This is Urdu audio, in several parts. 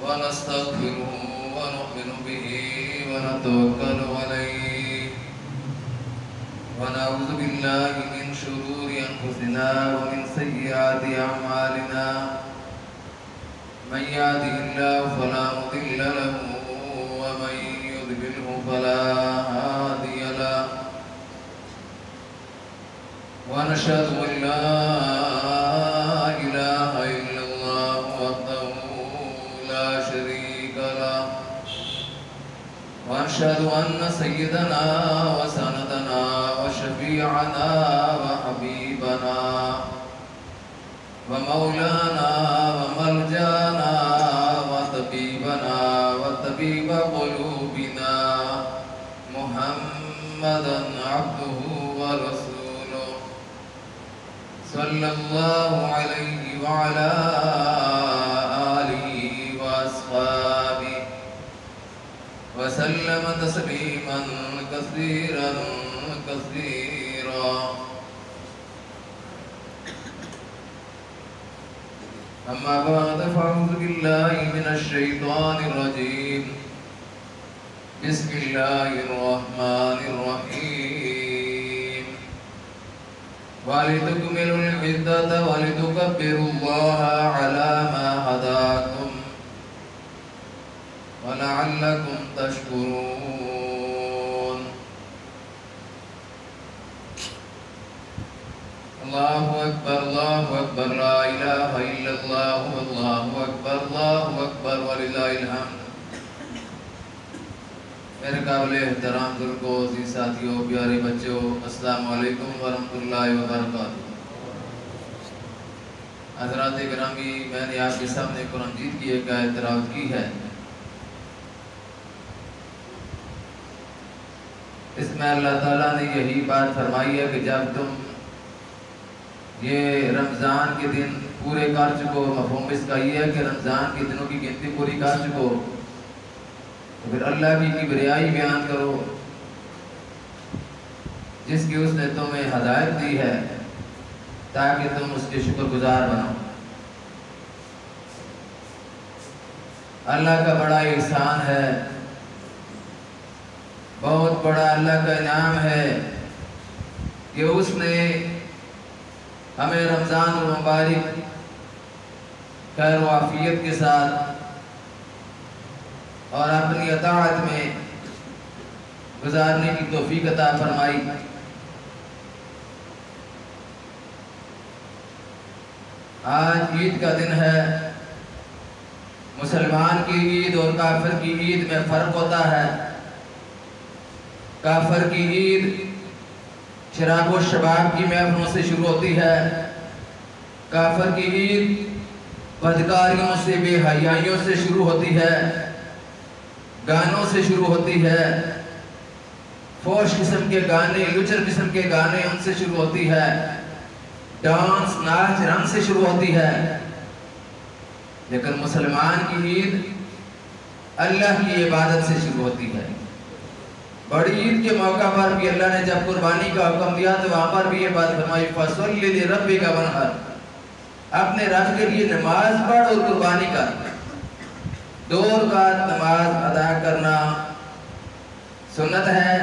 ونستغفره ونؤمن به ونتوكل عليه ونعوذ بالله من شرور أنفسنا ومن سيئات أعمالنا من يهده الله فلا مضل له ومن يضلله فلا هادي له ونشهد أن لا إله إلا الله وحده لا شريك له وأشهد أن سيدنا وسندنا وشفيعنا وحبيبنا ومولانا وملجانا وطبيبنا وطبيب قلوبنا محمدا عبده ورسوله صلى الله عليه وعلى آله وأصحابه وسلم تسليما كثيرا كثيرا. أما بعد فأعوذ بالله من الشيطان الرجيم. بسم الله الرحمن الرحيم. ولتكملوا العدة ولتكبروا الله على ما هداكم ولعلكم تشكرون. الله أكبر الله أكبر لا إله إلا الله والله أكبر الله أكبر ولله الحمد. میرے قابل احترام بزرگوں، عزیز ساتھیوں، پیارے بچوں، السلام علیکم ورحمۃ اللہ وبرکاتہ. حضرات گرامی، میں نے آپ کے سامنے قرآن مجید کی ایک آیت تلاوت کی ہے. اس میں اللہ تعالیٰ نے یہی بات فرمائی ہے کہ جب تم یہ رمضان کے دن پورے کر چکو، مفہوم اس کا یہ ہے کہ رمضان کے دنوں کی گنتی پوری کر چکو تو پھر اللہ کی کبریائی بیان کرو جس کی اس نے تمہیں ہدایت دی ہے تاکہ تم اس کے شکر گزار بنو. اللہ کا بڑا احسان ہے، بہت بڑا اللہ کا انعام ہے کہ اس نے ہمیں رمضان المبارک خیر و عافیت کے ساتھ اور اپنی اطاعت میں گزارنے کی توفیق عطا فرمائی. آج عید کا دن ہے. مسلمان کی عید اور کافر کی عید میں فرق ہوتا ہے. کافر کی عید شراب و شباب کی محفلوں سے شروع ہوتی ہے. کافر کی عید بدکاریوں سے، بے حیائیوں سے شروع ہوتی ہے، گانوں سے شروع ہوتی ہے، فوش قسم کے گانے، لچر قسم کے گانے ان سے شروع ہوتی ہے، ڈانس ناچ رنگ سے شروع ہوتی ہے. لیکن مسلمان کی عید اللہ کی عبادت سے شروع ہوتی ہے. بڑی عید کے موقع پر بھی اللہ نے جب قربانی کا حکم دیا تو وہاں پر بھی یہ بات فرمائی فَصَلِّ لِرَبِّكَ وَانْحَرْ، اپنے رب کے لیے نماز پڑھ اور قربانی کر. 2 رکعت نماز ادا کرنا سنت ہے،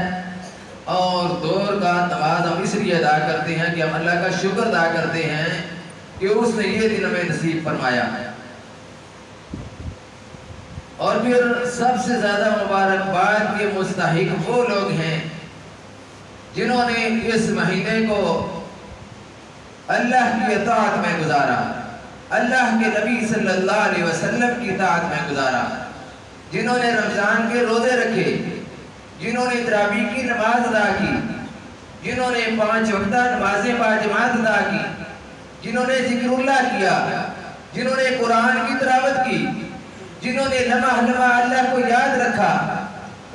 اور 2 رکعت نماز ہم اس لیے ادا کرتے ہیں کہ ہم اللہ کا شکر ادا کرتے ہیں کہ اس نے یہ دن ہمیں نصیب فرمایا. اور پھر سب سے زیادہ مبارکباد کے مستحق وہ لوگ ہیں جنہوں نے اس مہینے کو اللہ کی اطاعت میں گزارا، اللہ کے نبی صلی اللہ علیہ وسلم کی اطاعت میں گزارا، جنہوں نے رمضان کے روزے رکھے، جنہوں نے تراویح کی نماز ادا کی، جنہوں نے 5 وقتہ نمازیں باجماعت ادا کی، جنہوں نے ذکر اللہ کیا، جنہوں نے قرآن کی تلاوت کی، جنہوں نے لمحہ لمحہ اللہ کو یاد رکھا،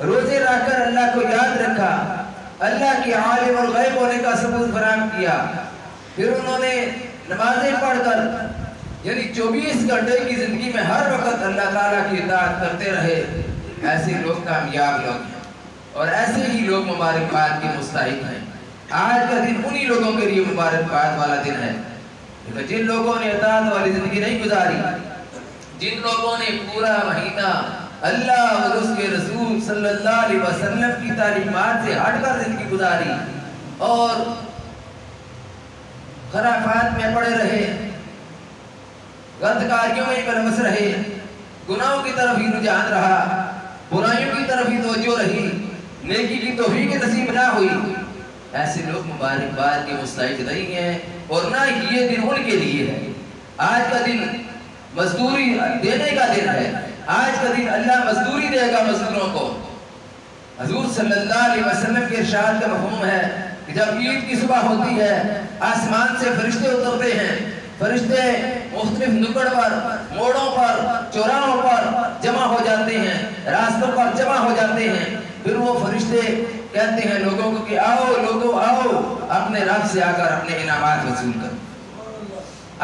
روزے رکھ کر اللہ کو یاد رکھا، اللہ کی عالم الغیب ہونے کا ثبوت فراہم کیا، پھر انہوں نے نمازیں پڑھ کر یعنی 24 گھنٹے کی زندگی میں ہر وقت اللہ تعالیٰ کی اطاعت کرتے رہے. ایسے لوگ کامیاب لوگ ہیں اور ایسے ہی لوگ مبارکباد کے مستحق ہیں. آج کا دن انہی لوگوں کے لیے مبارکباد والا دن ہے. لیکن جن لوگوں نے اطاعت والی زندگی نہیں گزاری، جن لوگوں نے پورا مہینہ اللہ اور اس کے رسول صلی اللہ علیہ وسلم کی تعلیمات سے ہٹ کر زندگی گزاری اور خرافات میں پڑے رہے، غلط کاریوں میں ملوث رہے، گناہوں کی طرف ہی رجحان رہا، برائیوں کی طرف ہی توجہ رہی، نیکی کی توفیق نصیب نہ ہوئی، ایسے لوگ مبارکباد کے مستحق نہیں ہیں، اور نہ یہ دن ان کے لیے ہے۔ آج کا دن مزدوری دینے کا دن ہے، آج کا دن اللہ مزدوری دے گا مزدوروں کو۔ حضور صلی اللہ علیہ وسلم کے ارشاد کا مفہوم ہے کہ جب عید کی صبح ہوتی ہے، آسمان سے فرشتے اترتے ہیں، فرشتے مختلف نکڑ پر، موڑوں پر، چوراہوں پر جمع ہو جاتے ہیں، راستوں پر جمع ہو جاتے ہیں، پھر وہ فرشتے کہتے ہیں لوگوں کو کہ آؤ لوگوں آؤ، اپنے رب سے آ کر اپنے انعامات وصول کرو،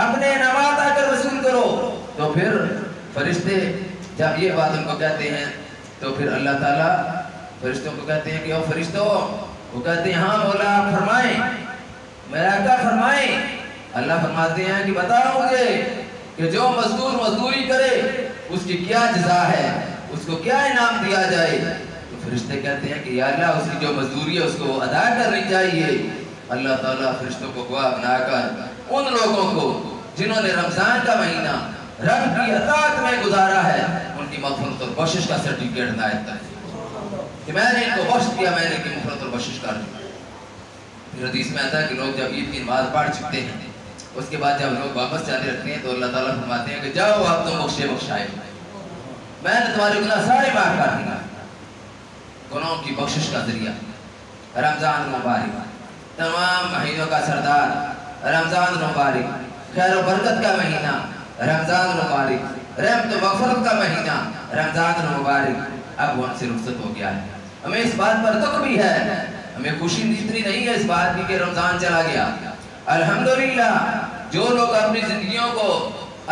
اپنے انعامات آ کر وصول کرو۔ تو پھر فرشتے جب یہ بات ان کو کہتے ہیں تو پھر اللہ تعالیٰ فرشتوں کو کہتے ہیں کہ او فرشتوں، وہ کہتے ہیں ہاں مولا آپ فرمائیں، میرا آقا فرمائیں۔ اللہ فرماتے ہیں کہ بتاؤ مجھے کہ جو مزدور مزدوری کرے اس کی کیا جزا ہے، اس کو کیا انعام دیا جائے۔ تو فرشتے کہتے ہیں کہ یا اللہ اس کی جو مزدوری ہے اس کو ادا کرنی چاہیے۔ اللہ تعالیٰ فرشتوں کو گواہ بنا کر ان لوگوں کو جنہوں نے رمضان کا مہینہ رب کی اطاعت میں گزارا ہے، ان کی مغفرت اور بخشش کا سرٹیفکیٹ عنایت کرتا ہے کہ میں نے ان کو بخش دیا، میں نے ان کی مغفرت اور بخشش کر دی۔ پھر حدیث میں آتا ہے کہ لوگ جب عید کی نماز پڑھ چکتے ہیں، اس کے بعد جب لوگ واپس چلے رکھتے ہیں تو اللہ تعالیٰ فرماتے ہیں کہ جاؤ آپ تم بخشے بخشائے، میں نے تمہارے گناہ سارے معاف کر دیا۔ گناہوں کی بخشش کا ذریعہ رمضان مبارک، تمام مہینوں کا سردار رمضان مبارک، خیر و برکت کا مہینہ رمضان مبارک، رحمت و مغفرت کا مہینہ رمضان مبارک اب وہ ہم سے رخصت ہو گیا ہے۔ ہمیں اس بات پر دکھ بھی ہے، ہمیں خوشی اتنی نہیں ہے اس بات کی کہ رمضان چلا گیا۔ الحمدللہ جو لوگ اپنی زندگیوں کو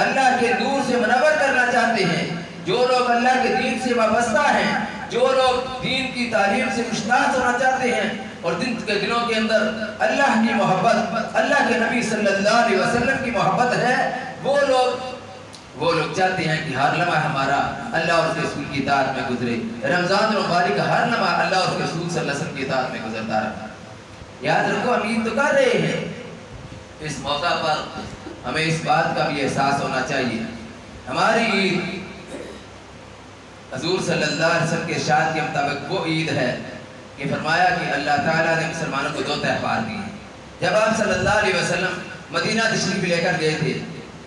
اللہ کے نور سے منور کرنا چاہتے ہیں، جو لوگ اللہ کے دین سے وابستہ ہیں، جو لوگ دین کی تعلیم سے مشتاق ہونا چاہتے ہیں اور دن کے دنوں کے اندر اللہ کی محبت، اللہ کے نبی صلی اللہ علیہ وسلم کی محبت ہے، وہ لوگ چاہتے ہیں کہ ہر لمحہ ہمارا اللہ اور اس کے رسول کی اطاعت میں گزرے۔ رمضان مبارک کا ہر لمحہ اللہ اور اس کے رسول صلی اللہ علیہ وسلم کی اطاعت میں گزرتا رہا۔ یاد رکھو ہم عید تو کر رہے ہیں، اس موقع پر ہمیں اس بات کا بھی احساس ہونا چاہیے ہماری عید حضور صلی اللہ علیہ وسلم کے ارشاد کے مطابق وہ عید ہے کہ فرمایا کہ اللہ تعالیٰ نے مسلمانوں کو 2 تہوار دیے۔ جب آپ صلی اللہ علیہ وسلم مدینہ تشریف لے کر گئے تھے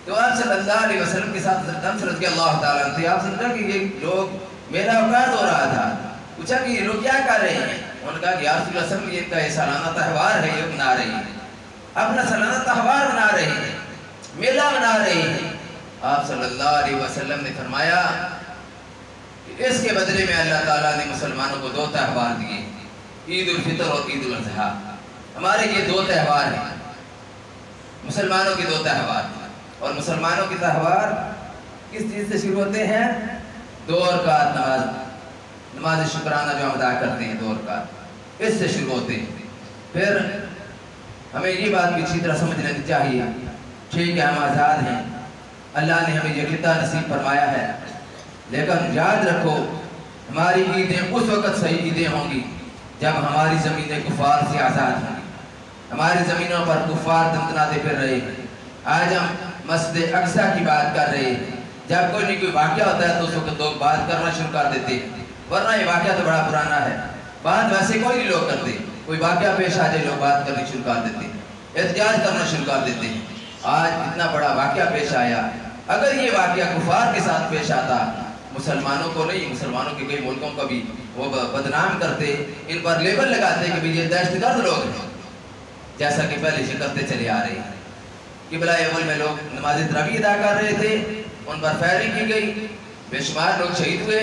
تو آپ صلی اللہ علیہ وسلم کے ساتھ حضرت انس رضی اللہ تعالیٰ عنہ تھے۔ آپ سمجھا کہ یہ لوگ میرا اوقات ہو رہا تھا، پوچھا کہ یہ لوگ کیا کر رہے ہیں؟ انہوں نے کہا کہ یا رسول اللہ صلی اللہ علیہ وسلم یہ کا یہ سالانہ تہوار ہے، یہ منا رہے ہیں، اپنا سالانہ تہوار منا رہے ہیں، میلہ منا رہے ہیں۔ آپ صلی اللہ علیہ وسلم نے فرمایا کہ اس کے بدلے میں اللہ تعالیٰ نے مسلمانوں کو 2 تہوار دیے، عید الفطر اور عید الاضحیٰ۔ ہمارے یہ 2 تہوار ہیں، مسلمانوں کے 2 تہوار، اور مسلمانوں کے تہوار کس چیز سے شروع ہوتے ہیں؟ 2 رکعت نماز شکرانہ جو ہم ادا کرتے ہیں 2 رکعت، اس سے شروع ہوتے ہیں۔ پھر ہمیں یہ بات بھی اچھی طرح سمجھ لینی چاہیے، ٹھیک ہے ہم آزاد ہیں، اللہ نے ہمیں یہ خطہ نصیب فرمایا ہے، لیکن یاد رکھو ہماری عیدیں اس وقت صحیح عیدیں ہوں گی جب ہماری زمینیں کفار سے آزاد ہوں گی۔ ہماری زمینوں پر کفار دمدماتے پھر رہے ہیں۔ آج ہم مسجد اقصیٰ کی بات کر رہے ہیں، جب کوئی نہیں کوئی واقعہ ہوتا ہے تو اس وقت لوگ بات کرنا شروع کر دیتے ہیں، ورنہ یہ واقعہ تو بڑا پرانا ہے، بات ویسے کوئی نہیں لوگ کرتے، کوئی واقعہ پیش آ جائے لوگ بات کرنے شروع کر دیتے ہیں، احتجاج کرنا شروع کر دیتے ہیں۔ آج اتنا بڑا واقعہ پیش آیا، اگر یہ واقعہ کفار کے ساتھ پیش آتا، مسلمانوں کو نہیں، مسلمانوں کے کئی ملکوں کو بھی وہ بدنام کرتے، ان پر لیبل لگاتے کہ یہ دہشت گرد لوگ ہیں، جیسا کہ پہلے سے کرتے چلے آ رہے ہیں۔ قبلہ اول میں لوگ نماز تراویح ادا کر رہے تھے، ان پر فائرنگ کی گئی، بے شمار لوگ شہید ہوئے،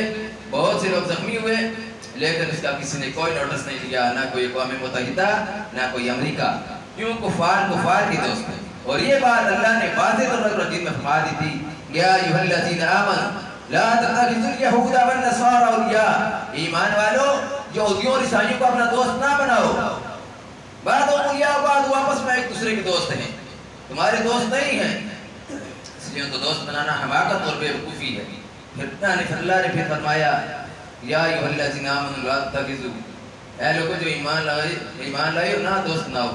بہت سے لوگ زخمی ہوئے، لیکن اس کا کسی نے کوئی نوٹس نہیں لیا، نہ کوئی اقوام متحدہ نہ کوئی امریکہ، کیوں؟ کفار کی دوست ہے۔ اور یہ بات اللہ نے واضح طور پر میں فرما دی تھی، یا ایھا الذین آمنوا لا تتخذوا اليہود والنصارى اولیاء، ایمان والو یہودیوں اور عیسائیوں کو اپنا دوست نہ بناؤ، بعض اولیاء بعض آپس میں ایک دوسرے کے دوست ہیں، تمہارے دوست نہیں ہیں۔ اس لیے ان کو دوست بنانا حماقت اور بیوقوفی ہے۔ پھر اللہ نے پھر فرمایا یا ایھا الذین آمنوا لا تتخذوا، اے لوگوں جو ایمان لائے ہو نہ دوست بناؤ،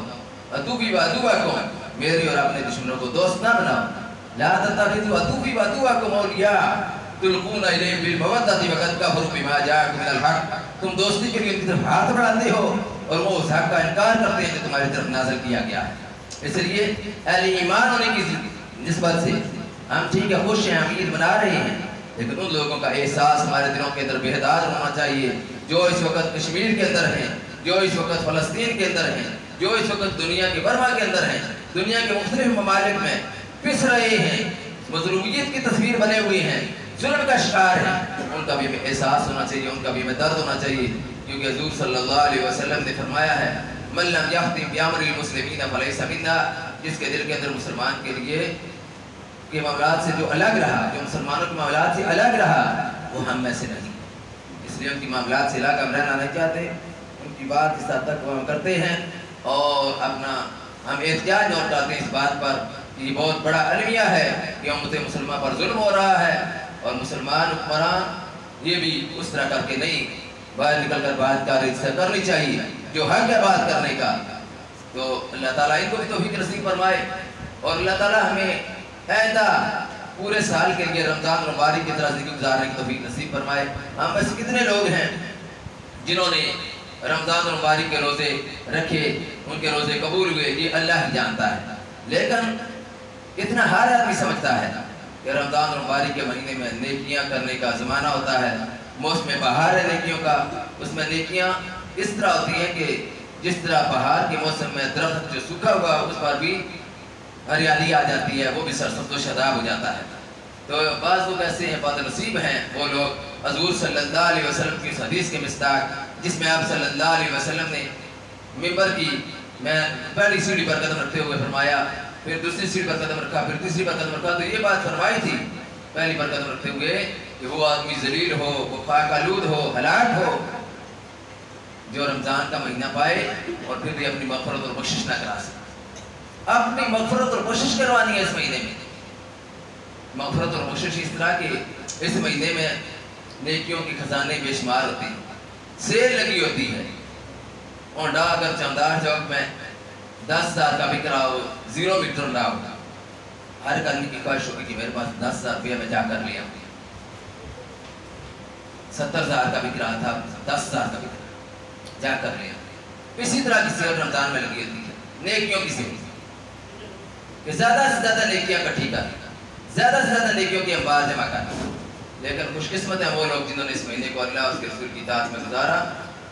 عدوی وعدوکم، میری اور اپنے دشمنوں کو دوست نہ بناؤ، لا تتخذوا عدوی وعدوکم اولیاء تلقون الیہم بالمودۃ وقد کفروا بما جاءکم من الحق، تم دوستی کے لیے ان کی طرف ہاتھ بڑھاتے ہو اور وہ اس حق کا انکار کرتے ہیں جو تمہاری طرف نازل کیا گیا ہے۔ اس لیے اہل ایمان ہونے کی نسبت سے ہم ٹھیک ہے خوش ہیں، امید بنا رہے ہیں، لیکن ان لوگوں کا احساس ہمارے دلوں کے اندر بیدار ہونا چاہیے جو اس وقت کشمیر کے اندر ہیں، جو اس وقت فلسطین کے اندر ہیں، جو اس وقت دنیا کے برما کے اندر ہیں، دنیا کے مختلف ممالک میں پس رہے ہیں، مظلومیت کی تصویر بنے ہوئے ہیں، ظلم کا شکار ہیں، ان کا بھی ہمیں احساس ہونا چاہیے، ان کا بھی ہمیں درد ہونا چاہیے، کیونکہ حضور صلی اللہ علیہ وسلم نے فرمایا ہے من لم یختم بامر المسلمین فلیس منا، جس کے دل کے اندر مسلمان کے لیے کے معاملات سے جو الگ رہا، جو مسلمانوں کے معاملات سے الگ رہا، وہ ہم میں سے نہیں۔ اس لیے ان کی معاملات سے الگ ہم رہنا نہیں چاہتے، ان کی بات اس حد تک ہم کرتے ہیں اور اپنا ہم احتجاج لوٹاتے ہیں اس بات پر کہ یہ بہت بڑا المیہ ہے کہ امت مسلمہ پر ظلم ہو رہا ہے، اور مسلمان حکمران یہ بھی اس طرح کر کے نہیں باہر نکل کر بات کرنی چاہیے جو حق ہے بات کرنے کا۔ تو اللہ تعالیٰ ان کو بھی توفیق نصیب فرمائے، اور اللہ تعالیٰ ہمیں عہدہ پورے سال کے لیے رمضان مبارک کی طرح زندگی گزارنے کی توفیق نصیب فرمائے۔ ہم میں سے کتنے لوگ ہیں جنہوں نے رمضان مبارک کے روزے رکھے، ان کے روزے قبول ہوئے، یہ اللہ ہی جانتا ہے، لیکن اتنا ہر آدمی سمجھتا ہے کہ رمضان مبارک کے مہینے میں نیکیاں کرنے کا زمانہ ہوتا ہے، موسم بہار ہے نیکیوں کا، اس میں نیکیاں اس طرح ہوتی ہیں کہ جس طرح بہار کے موسم میں درخت جو سوکھا ہوا اس پر بھی ہریالی آ جاتی ہے، وہ بھی سرسبز و شاداب ہو جاتا ہے۔ تو بعض لوگ ایسے ہیں بد نصیب ہیں، وہ لوگ حضور صلی اللہ علیہ وسلم کی اس حدیث کے مصداق جس میں آپ صلی اللہ علیہ وسلم نے ممبر کی میں پہلی سیڑھی پر قدم رکھتے ہوئے فرمایا، پھر دوسری سیڑھی پر قدم رکھا، پھر تیسری پر قدم رکھا، تو یہ بات فرمائی تھی پہلی پر قدم رکھتے ہوئے کہ وہ آدمی ذلیل ہو، وہ پاک آلود ہو، ہلاک ہو جو رمضان کا مہینہ پائے اور پھر بھی اپنی مغفرت اور بخشش نہ کرا سکے۔ اپنی مغفرت اور بخشش کروانی ہے اس مہینے میں، مغفرت اور بخشش اس طرح کہ اس مہینے میں نیکیوں کی خزانے بے شمار ہوتی ہیں، سیل لگی ہوتی ہے، اونڈا اگر چمدار چوک میں 10,000 کا بک رہا ہو، 0 میٹر رہا ہو، ہر آدمی کی خواہش ہوگی کہ میرے پاس 10,000 روپیہ میں جا کر لیا، 70,000 کا بک رہا تھا، 10,000 کا بک رہا جا کر لیا۔ اسی طرح کی سیل رمضان میں لگی ہوتی ہے، نیکیوں کی سیل کہ زیادہ سے زیادہ نیکیاں اکٹھی کرنا، زیادہ سے زیادہ نیکیوں کے انبار جمع کرنا۔ لیکن خوش قسمت ہیں وہ لوگ جنہوں نے اس مہینے کو اللہ اس کے رسول کی اطاعت میں گزارا،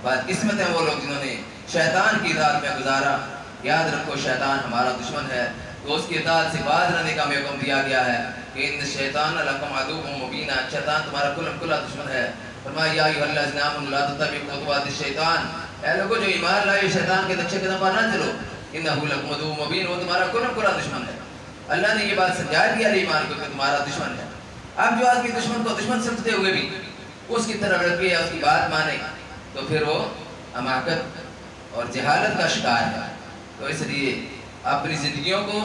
بد قسمت ہیں وہ لوگ جنہوں نے شیطان کی اطاعت میں گزارا۔ یاد رکھو شیطان ہمارا دشمن ہے، تو اس کی اطاعت سے باز رہنے کا ہمیں حکم دیا گیا ہے کہ ان شیطان لکم عدو مبین، شیطان تمہارا کھلم کھلا دشمن ہے۔ فرمایا یا ایھا الذین آمنوا لا تتبعوا خطوات الشیطان، اے لوگوں جو ایمان لائے شیطان کے نقشے قدم پر نہ چلو، انہ لکم عدو مبین، وہ تمہارا کھلم کھلا دشمن ہے۔ اللہ نے یہ بات سمجھا دیا ایمان کو کہ تمہارا دشمن ہے۔ اب جو آدمی دشمن کو دشمن سمجھتے ہوئے بھی اس کی طرف رکھے یا اس کی بات مانے تو پھر وہ حماقت اور جہالت کا شکار ہے۔ تو اس لیے اپنی زندگیوں کو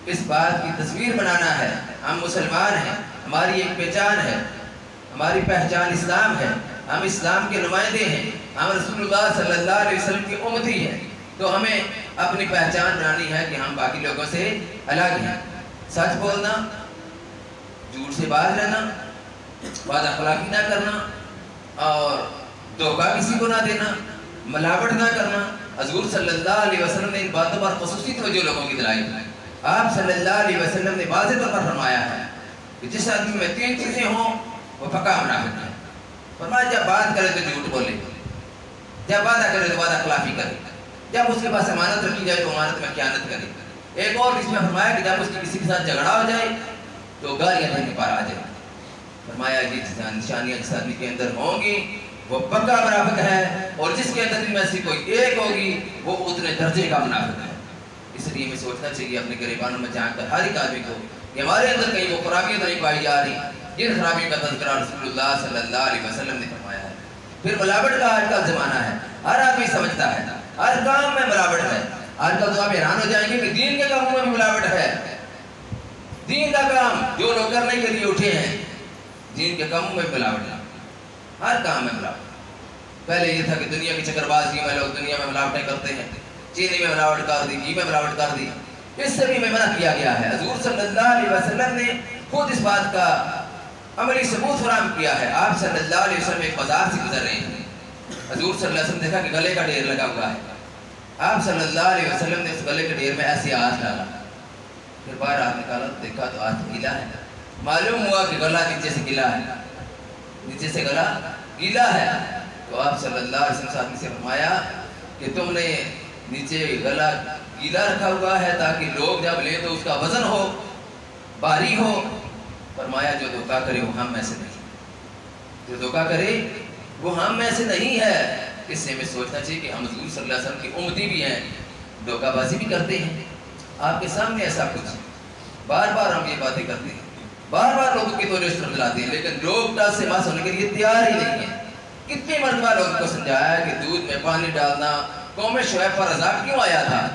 اس بات کی تصویر بنانا ہے، ہم مسلمان ہیں، ہماری ایک پہچان ہے، ہماری پہچان اسلام ہے، ہم اسلام کے نمائندے ہیں، ہم رسول اللہ صلی اللہ علیہ وسلم کی امتی ہیں، تو ہمیں اپنی پہچان بنانی ہے کہ ہم باقی لوگوں سے الگ ہیں۔ سچ بولنا، جھوٹ سے باز رہنا، بد اخلاقی نہ کرنا اور دھوکہ کسی کو نہ دینا، ملاوٹ نہ کرنا۔ حضور صلی اللہ علیہ وسلم نے ان باتوں پر خصوصی توجہ لوگوں کی دلائی۔ آپ صلی اللہ علیہ وسلم نے واضح طور پر فرمایا ہے کہ جس آدمی میں 3 چیزیں ہوں وہ پکا منافق ہے۔ فرمایا جب بات کرے تو جھوٹ بولے، جب وعدہ کرے تو وعدہ خلافی کرے، جب اس کے پاس امانت رکھی جائے تو امانت میں خیانت کرے۔ ایک اور اس میں فرمایا کہ جب اس کی کسی کے ساتھ جھگڑا ہو جائے تو گالیاں دینے پر آ جائے۔ فرمایا یہ نشانیاں جس آدمی کے اندر ہوں گی وہ پکا منافق ہے، اور جس کے اندر ان میں سے کوئی ایک ہوگی وہ اتنے درجے کا منافق ہے۔ اس لیے ہمیں سوچنا چاہیے اپنے گریبانوں میں جھانک کر ہر ایک آدمی کو کہ ہمارے اندر کہیں وہ خرابیاں نہیں پائی جا رہی جن خرابیوں کا تذکرہ رسول اللہ صلی اللہ علیہ وسلم نے فرمایا ہے۔ پھر ملاوٹ کا آج کل زمانہ ہے، ہر آدمی سمجھتا ہے ہر کام میں ملاوٹ ہے۔ آج کل تو آپ حیران ہو جائیں گے کہ دین کے کاموں میں بھی ملاوٹ ہے، دین کا کام جو لوگ کرنے کے لیے اٹھے ہیں، دین کے کاموں میں ملاوٹ، ہر کام میں ملاوٹ۔ پہلے یہ تھا کہ دنیا کی چکر بازی میں لوگ دنیا میں ملاوٹیں کرتے ہیں، چینی میں ملاوٹ کر دی، گھی میں ملاوٹ کر دی، اس سے بھی منع کیا گیا ہے۔ حضور صلی اللہ علیہ وسلم نے خود اس بات کا عملی ثبوت فراہم کیا ہے۔ آپ صلی اللہ علیہ وسلم ایک بازار سے گزر رہے ہیں، حضور صلی اللہ علیہ وسلم دیکھا کہ گلے کا ڈھیر لگا ہوا ہے۔ آپ صلی اللہ علیہ وسلم نے اس گلے کے ڈھیر میں ایسے ہاتھ ڈالا، پھر باہر ہاتھ نکالا تو دیکھا تو ہاتھ گیلا ہے۔ معلوم ہوا کہ گلا نیچے سے گیلا ہے، نیچے سے گلا گیلا ہے۔ تو آپ صلی اللہ علیہ وسلم صاحب سے فرمایا کہ تم نے نیچے گلا گیلا رکھا ہوا ہے تاکہ لوگ جب لیں تو اس کا وزن ہو، بھاری ہو۔ فرمایا جو دھوکہ کرے وہ ہم میں سے نہیں، جو دھوکہ کرے وہ ہم میں سے نہیں ہے۔ اس سے ہمیں سوچنا چاہیے کہ ہم حضور صلی اللہ علیہ وسلم کی امتی بھی ہیں، دھوکہ بازی بھی کرتے ہیں۔ آپ کے سامنے ایسا کچھ بار بار ہم یہ باتیں کرتے ہیں، بار بار لوگوں کی توجہ اس طرف دلاتے ہیں، لیکن لوگ ٹس سے مس ہونے کے لیے تیار ہی نہیں ہیں۔ کتنی مرتبہ لوگوں کو سمجھایا ہے کہ دودھ میں پانی ڈالنا قوم شعیب پر عذاب کیوں آیا تھا؟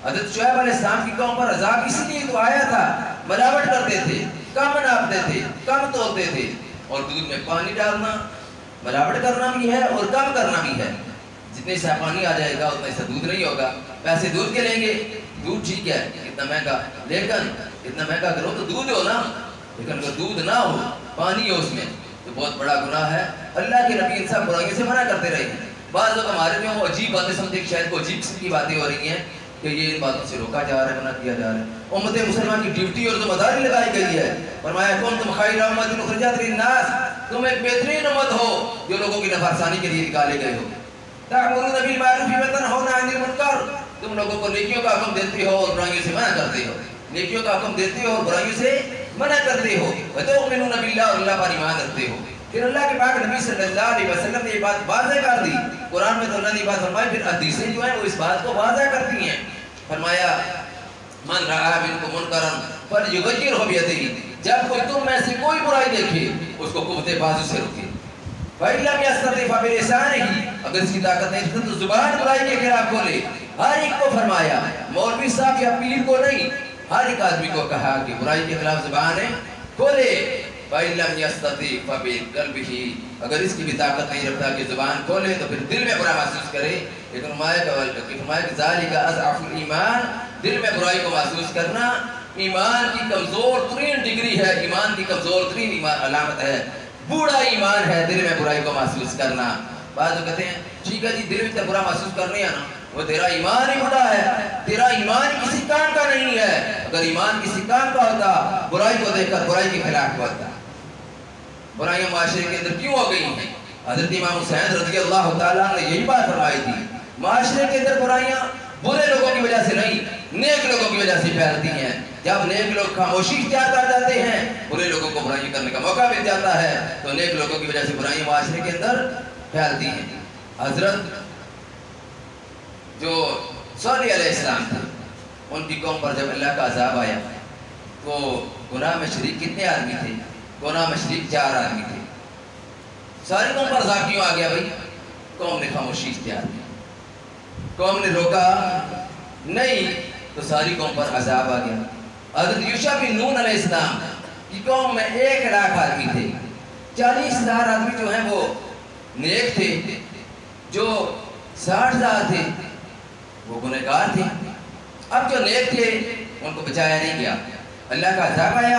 حضرت شعیب علیہ السلام کی قوم پر عذاب اس لیے تو آیا تھا، ملاوٹ کرتے تھے، کم ناپتے تھے، کم تولتے تھے، اور دودھ میں پانی ڈالنا ملاوٹ کرنا بھی ہے اور کم کرنا بھی ہے۔ جتنے سا پانی آ جائے گا اتنا سا دودھ نہیں ہوگا۔ پیسے دودھ کے لیں گے، دودھ ٹھیک ہے اتنا مہنگا، لیکن اتنا مہنگا کرو تو دودھ ہو نا، لیکن اگر دودھ نہ ہو، پانی ہو اس میں، تو بہت بڑا گناہ ہے۔ اللہ کے نبی ان سب برائیوں سے منع کرتے رہے ہیں۔ بعض لوگ ہمارے میں وہ عجیب باتیں سمجھتے کہ شاید کو عجیب قسم کی باتیں ہو رہی ہیں کہ یہ ان باتوں سے روکا جا رہا ہے، منع کیا جا رہا ہے۔ امت مسلمان کی ڈیوٹی اور ذمہ داری لگائی گئی ہے۔ فرمایا کنتم خیر امۃ اخرجت للناس، تم ایک بہترین امت ہو جو لوگوں کی نفرسانی کے لیے نکالے گئے ہو۔ تأمرون بالمعروف وتنهون عن المنکر، تم لوگوں کو نیکیوں کا حکم دیتے ہو اور برائیوں سے منع کرتے ہو، نیکیوں کا حکم دیتے ہو اور برائیوں سے منع کرتے ہو۔ وتؤمنون باللہ، اور اللہ پر ایمان رکھتے ہو۔ پھر اللہ کے پاک نبی صلی اللہ علیہ وسلم نے یہ بات واضح کر دی، قرآن میں تو اللہ نے یہ بات فرمائی، پھر حدیثیں جو ہیں وہ اس بات کو واضح کرتی ہیں۔ فرمایا من رأى منکم منکرا فلیغیرہ بیدہ، جب کوئی تم میں سے کوئی برائی دیکھے اس کو قوت بازو سے روکے۔ فَإِن لَمْ يَسْتَطِعْ فَبِلِسَانِهِ، اگر اس کی طاقت نہیں تو زبان برائی کے خلاف کھولے۔ ہر ایک کو فرمایا، مولوی صاحب یا پیر کو نہیں، ہر ایک آدمی کو کہا کہ برائی کے خلاف زبانیں کھولے۔ فَإِن لَمْ يَسْتَطِعْ فَبِقَلْبِهِ، اگر اس کی بھی طاقت نہیں رکھتا کہ زبان کھولے تو پھر دل میں برا محسوس کرے۔ لیکن فرمایا کہ ذَلِكَ أَضْعَفُ الْإِيمَانِ، دل میں برائی کو محسوس کرنا ایمان کی کمزور ترین ڈگری ہے، ایمان کی کمزور ترین علامت ہے، بوڑھا ایمان ہے دل میں برائی کو محسوس کرنا۔ بعض لوگ کہتے ہیں ٹھیک ہے جی دل میں برا محسوس کرنے ہے نا، وہ تیرا ایمان ہی بوڑھا ہے، تیرا ایمان کسی کام کا نہیں ہے۔ اگر ایمان کسی کام کا ہوتا برائی کو دیکھ کر برائی کے خلاف ہوتا۔ برائیاں معاشرے کے اندر کیوں ہو گئی ہیں؟ حضرت امام حسین رضی اللہ تعالیٰ نے یہی بات فرمائی تھی، معاشرے کے اندر برائیاں برے لوگوں کی وجہ سے نہیں، نیک لوگوں کی وجہ سے پھیلتی ہیں۔ جب نیک لوگ خاموشی اختیار کر جاتے ہیں، برے لوگوں کو برائی کرنے کا موقع مل جاتا ہے، تو نیک لوگوں کی وجہ سے برائیاں معاشرے کے اندر پھیلتی ہیں۔ حضرت جو صالح علیہ السلام تھے، ان کی قوم پر جب اللہ کا عذاب آیا تو گناہ میں شریک کتنے آدمی تھے؟ گناہ میں شریک 4 آدمی تھے۔ ساری قوم پر عذاب کیوں آ گیا بھائی؟ قوم نے خاموشی اختیار کی، قوم نے روکا نہیں تو ساری قوم پر عذاب آ گیا۔ حضرت یوشع بن نون علیہ السلام کی قوم میں 1 لاکھ آدمی تھے، 40,000 آدمی جو ہیں وہ نیک تھے، جو 60,000 تھے وہ گنہگار تھے۔ اب جو نیک تھے ان کو بچایا نہیں گیا، اللہ کا عذاب آیا،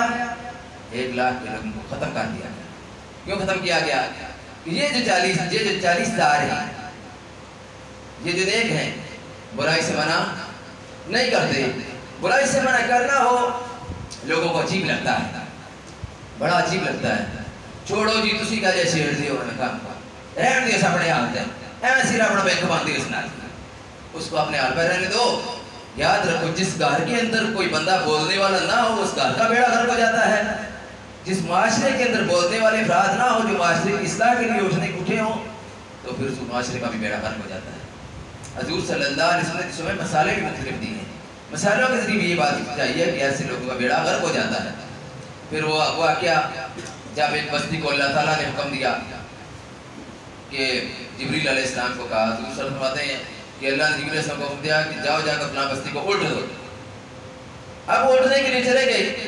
1 لاکھ کے لوگوں کو ختم کر دیا گیا۔ کیوں ختم کیا گیا؟ کہ یہ جو 40,000 ہیں، یہ جو نیک ہیں برائی سے منع نہیں کرتے۔ برائی سے منع کرنا ہو لوگوں کو عجیب لگتا ہے، بڑا عجیب لگتا ہے۔ چھوڑو جی تسی کا جے چھیڑ دیو انہیں کام کا، رہن دیو سپنے حال دے، ایسی رابڑوں میں کبان دیو اس نال، اس کو اپنے حال پہ رہنے دو۔ یاد رکھو جس گھر کے اندر کوئی بندہ بولنے والا نہ ہو اس گھر کا بیڑا غرق ہو جاتا ہے۔ جس معاشرے کے اندر بولنے والے افراد نہ ہو جو معاشرے کی اصلاح کے لیے اٹھے ہوں تو پھر اس معاشرے کا بھی بیڑا غرق ہو جاتا ہے۔ حضور صلی اللہ علیہ وسلم نے اس میں مسالے بھی مختلف دی ہیں، مسالوں کے ذریعے بھی یہ بات چاہیے کہ ایسے لوگوں کا بیڑا غرق ہو جاتا ہے۔ پھر وہ واقعہ جب ایک بستی کو اللہ تعالیٰ نے حکم دیا کہ جبریل علیہ السلام کو کہا، حضور صلی اللہ علیہ وسلم فرماتے ہیں کہ اللہ نے جبریل علیہ السلام کو حکم دیا کہ جاؤ جا کر فلاں بستی کو اٹھ دو۔ اب اٹھنے کے لیے چلے گئے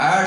8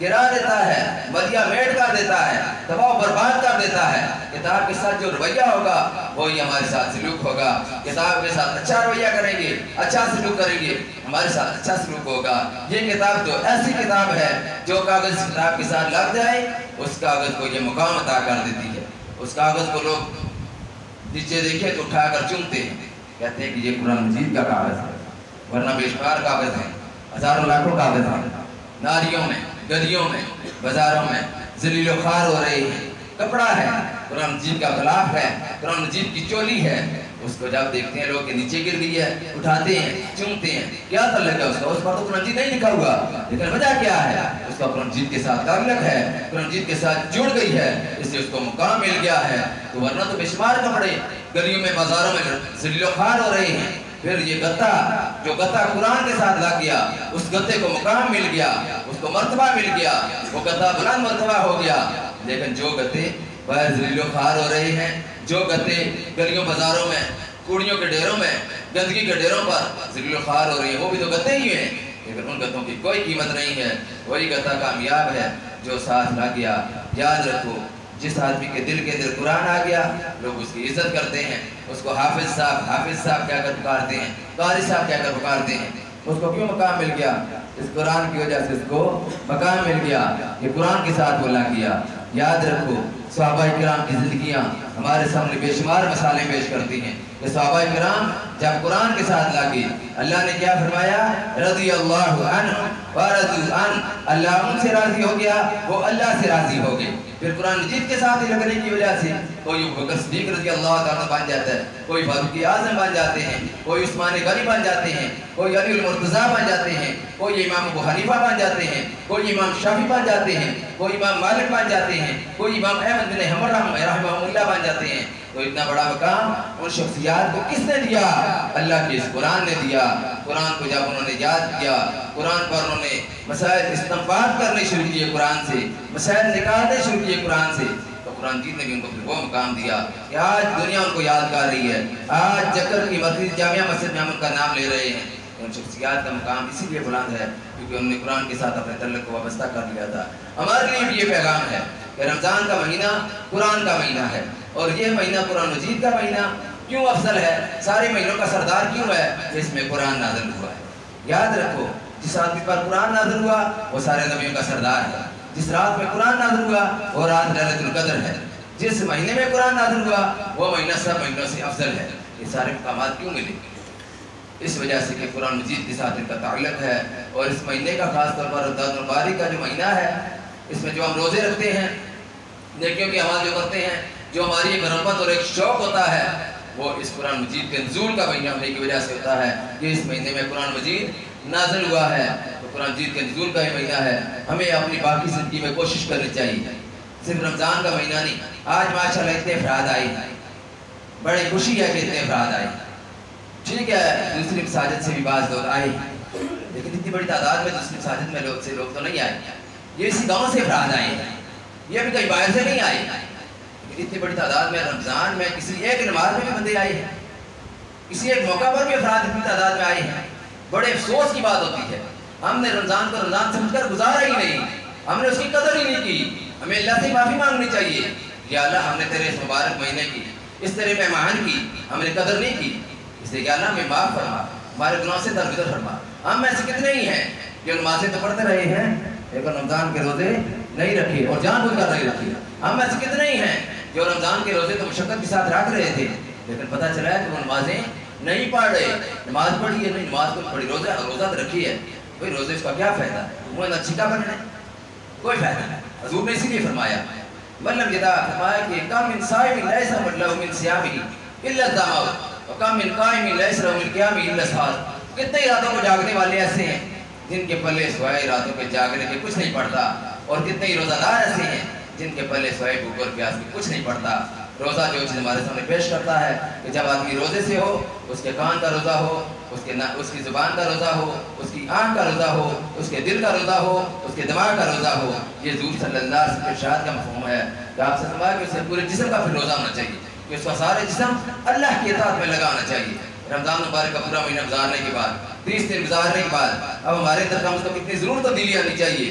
گرا دیتا ہے، بدیا میٹ کر دیتا ہے، تباہ و برباد کر دیتا ہے۔ کتاب کے ساتھ جو رویہ ہوگا وہی ہمارے ساتھ سلوک ہوگا۔ کتاب کے ساتھ اچھا رویہ کریں گے، اچھا سلوک کریں گے، ہمارے ساتھ اچھا سلوک ہوگا۔ یہ کتاب تو ایسی کتاب ہے جو کاغذ کتاب کے ساتھ لگ جائے اس کاغذ کو یہ مقام عطا کر دیتی ہے۔ اس کاغذ کو لوگ نیچے دیکھیں تو اٹھا کر چومتے ہیں، کہتے ہیں کہ یہ قرآن مجید کا کاغذ ہے، ورنہ بے شمار کاغذ ہیں، ہزاروں لاکھوں کاغذ ہیں، نالیوں میں، گلیوں میں، بازاروں میں ذلیل و خوار ہو رہی ہے۔ کپڑا ہے، قرآن مجید کا غلاف ہے، قرآن مجید کی چولی ہے، اس کو جب دیکھتے ہیں لوگ کہ نیچے گر گئی ہے، اٹھاتے ہیں، چومتے ہیں، کیا تعلق ہے اس کا؟ اس پر تو قرآن مجید نہیں لکھا ہوا، لیکن وجہ کیا ہے؟ اس کا قرآن مجید کے ساتھ تعلق ہے، قرآن مجید کے ساتھ جڑ گئی ہے، اس لیے اس کو مقام مل گیا ہے۔ تو ورنہ تو بے شمار کپڑے گلیوں میں، بازاروں میں ذلیل و خوار ہو رہے ہیں۔ پھر یہ گتا، جو گتا قرآن کے ساتھ لگ گیا، اس گتے کو مقام مل گیا، اس کو مرتبہ مل گیا، وہ گتا بلند مرتبہ ہو گیا۔ لیکن جو گتے باہر ذلیل و خوار ہو رہے ہیں، جو گتے گلیوں بازاروں میں، کوڑیوں کے ڈیروں میں، گندگی کے ڈیروں پر ذلیل و خوار ہو رہی ہیں، وہ بھی تو گتے ہی ہیں، لیکن ان گتوں کی کوئی قیمت نہیں ہے۔ وہی گتا کامیاب ہے جو ساتھ لگ گیا۔ یاد رکھو، جس آدمی کے دل کے اندر قرآن آ گیا لوگ اس کی عزت کرتے ہیں، اس کو حافظ صاحب کہہ کر پکارتے ہیں، قاری صاحب کہہ کر پکارتے ہیں۔ اس کو کیوں مقام مل گیا؟ اس قرآن کی وجہ سے اس کو مقام مل گیا، یہ قرآن کے ساتھ وہ لگ گیا۔ یاد رکھو، صحابہ کرام کی زندگیاں ہمارے سامنے بے شمار مثالیں پیش کرتی ہیں کہ صحابہ کرام جب قرآن کے ساتھ لگے، اللہ نے کیا فرمایا؟ رضی اللہ عنہ ورضوا عنہ، اللہ ان سے راضی ہو گیا، وہ اللہ سے راضی ہو گئے۔ پھر قرآن مجید کے ساتھ لگنے کی وجہ سے کوئی ابوبکر صدیق رضی اللہ تعالیٰ بن جاتا ہے، کوئی فاروق اعظم بن جاتے ہیں، کوئی عثمان غنی بن جاتے ہیں، کوئی علی المرتضیٰ بن جاتے ہیں، کوئی امام ابو حنیفہ بن جاتے ہیں، کوئی امام شافعی بن جاتے ہیں، کوئی امام مالک بن جاتے ہیں، کوئی امام احمد بن حنبل رحمہ اللہ بن جاتے ہیں۔ تو اتنا بڑا مقام ان شخصیات کو کس نے دیا؟ اللہ کے اس قرآن نے دیا۔ قرآن کو جب انہوں نے یاد کیا، قرآن پر انہوں نے مسائل استنباط کرنے شروع کیے، قرآن سے مسائل نکالنے شروع کیے قرآن سے، تو قرآن جیت نے بھی ان کو پھر وہ مقام دیا کہ آج دنیا ان کو یاد کر رہی ہے۔ آج چکر کی مرکزی جامعہ مسجد میں ہم ان کا نام لے رہے ہیں۔ ان شخصیات کا مقام اسی لیے بلند ہے کیونکہ انہوں نے قرآن کے ساتھ اپنے تعلق کو وابستہ کر لیا تھا۔ ہمارے لیے بھی یہ پیغام ہے کہ رمضان کا مہینہ قرآن کا مہینہ ہے، اور یہ مہینہ قرآن مجید کا مہینہ کیوں افضل ہے، سارے مہینوں کا سردار کیوں ہے؟ اس میں قرآن نازل ہوا ہے۔ یاد رکھو، جس آدمی پر قرآن نازل ہوا وہ سارے نبیوں کا سردار ہے۔ جس رات میں قرآن نازل ہوا وہ رات لیلۃ القدر ہے۔ جس مہینے میں قرآن نازل ہوا وہ مہینہ سب مہینوں سے افضل ہے۔ یہ سارے مقامات کیوں ملے؟ اس وجہ سے کہ قرآن مجید کے ساتھ ان کا تعلق ہے۔ اور اس مہینے کا خاص طور پر رمضان المبارک کا جو مہینہ ہے، اس میں جو ہم روزے رکھتے ہیں، نیکیوں کے عمل جو کرتے ہیں، جو ہماری ایک رغبت اور ایک شوق ہوتا ہے، وہ اس قرآن مجید کے نزول کا مہینہ ہونے کی وجہ سے ہوتا ہے۔ یہ اس مہینے میں قرآن مجید نازل ہوا ہے، تو قرآن مجید کے نزول کا یہ مہینہ ہے۔ ہمیں اپنی باقی زندگی میں کوشش کرنی چاہیے، صرف رمضان کا مہینہ نہیں۔ آج ماشاءاللہ اتنے افراد آئے ہیں، بڑی خوشی ہے کہ اتنے افراد آئے۔ ٹھیک ہے، دوسری مساجد سے بھی بعض لوگ آئے، لیکن اتنی بڑی تعداد میں دوسری مساجد میں لوگ تو نہیں آئے۔ یہ اسی گاؤں سے افراد آئے ہیں، یہ بھی کئی باہر سے نہیں آئے۔ اتنی بڑی تعداد میں رمضان میں کسی ایک نماز میں بھی بندے آئے ہیں، کسی ایک موقع پر بھی افراد اتنی تعداد میں آئے ہیں۔ بڑے افسوس کی بات ہوتی ہے، ہم نے رمضان کو رمضان سمجھ کر گزارا ہی نہیں، ہم نے اس کی قدر ہی نہیں کی۔ ہمیں اللہ سے معافی مانگنی چاہیے، یا اللہ ہم نے تیرے اس مبارک مہینے کی، اس تیرے مہمان کی ہم نے قدر نہیں کی، اس لیے کہ اللہ ہمیں معاف فرما، ہمارے گناہوں سے درگزر فرما۔ ہم ایسے کتنے ہی ہیں جو نمازیں تو پڑھتے رہے ہیں لیکن رمضان کے روزے نہیں رکھے اور جان بوجھ کر نہیں رکھے۔ ہم ایسے کتنے ہی ہیں جو رمضان کے روزے تو مشقت کے ساتھ رکھ رہے تھے، لیکن پتہ چلا ہے کہ وہ نمازیں نہیں پڑھ رہے۔ نماز پڑھی ہے نہیں، نماز کو پڑھی، روزہ تو رکھی ہے، کوئی روزے اس کا کیا فائدہ؟ وہ اچھی کا بننا ہے، کوئی فائدہ نہیں۔ حضور نے اسی لیے فرمایا، مطلب یہ فرمایا کہ کم من صائم لیس له من صیامه الا الظمأ وکم من قائم لیس له من قیامه الا السہر۔ کتنے راتوں کو جاگنے والے ایسے ہیں جن کے پلے سوائے راتوں کے جاگنے کے کچھ نہیں پڑتا، اور کتنے ہی روزہ دار ایسے ہیں جن کے پلے سوائے بھوک اور پیاس کے کچھ نہیں پڑتا۔ روزہ جو چیز ہمارے سامنے پیش کرتا ہے کہ جب آدمی روزے سے ہو، اس کے کان کا روزہ ہو، اس کی زبان کا روزہ ہو، اس کی آنکھ کا روزہ ہو، اس کے دل کا روزہ ہو، اس کے دماغ کا روزہ ہو۔ یہ حضور صلی اللہ علیہ وسلم کے ارشاد کا مفہوم ہے کہ آپ سے فرمایا کہ اسے پورے جسم کا پھر روزہ ہونا چاہیے، کہ اس کا سارے جسم اللہ کی اطاعت میں لگانا چاہیے۔ رمضان مبارک کا پورا مہینہ گزارنے کے بعد، 30 دن گزارنے کے بعد اب ہمارے اندر کم از کم اتنی ضرور تبدیلی آنی چاہیے